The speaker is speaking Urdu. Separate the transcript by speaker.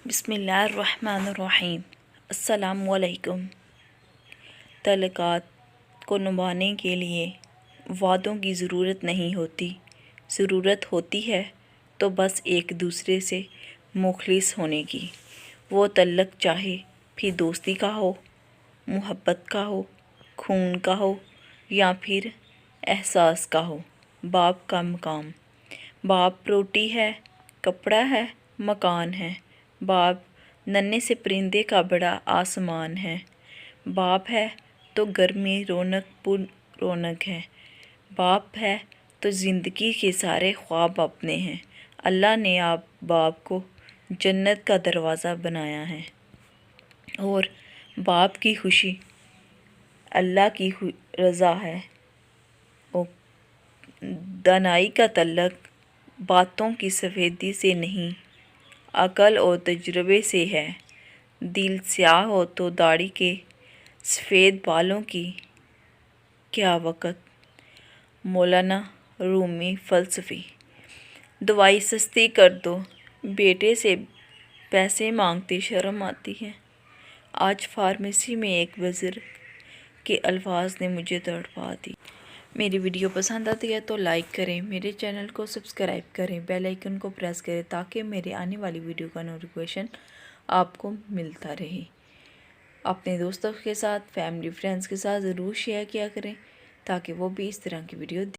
Speaker 1: بسم اللہ الرحمن الرحیم۔ السلام علیکم۔ تعلقات کو نبھانے کے لیے وعدوں کی ضرورت نہیں ہوتی، ضرورت ہوتی ہے تو بس ایک دوسرے سے مخلص ہونے کی۔ وہ تعلق چاہے پھر دوستی کا ہو، محبت کا ہو، خون کا ہو یا پھر احساس کا ہو۔ باپ کا مقام۔ باپ روٹی ہے، کپڑا ہے، مکان ہے۔ باپ ننھے سے پرندے کا بڑا آسمان ہے۔ باپ ہے تو گھر میں رونق پر رونق ہے۔ باپ ہے تو زندگی کے سارے خواب اپنے ہیں۔ اللہ نے باپ کو جنت کا دروازہ بنایا ہے، اور باپ کی خوشی اللہ کی رضا ہے۔ دانائی کا تعلق باتوں کی سفیدی سے نہیں، عقل اور تجربے سے ہے۔ دل سیاہ ہو تو داڑھی کے سفید بالوں کی کیا وقت۔ مولانا رومی فلسفی۔ دوائی سستی کر دو، بیٹے سے پیسے مانگتے شرم آتی ہے۔ آج فارمیسی میں ایک بزرگ کے الفاظ نے مجھے تڑپا دی۔ میری ویڈیو پسند آتی ہے تو لائک کریں، میرے چینل کو سبسکرائب کریں، بیل آئیکن کو پریس کریں تاکہ میرے آنے والی ویڈیو کا نوٹیفیکیشن آپ کو ملتا رہے۔ اپنے دوستوں کے ساتھ، فیملی فرینڈز کے ساتھ ضرور شیئر کیا کریں تاکہ وہ بھی اس طرح کی ویڈیو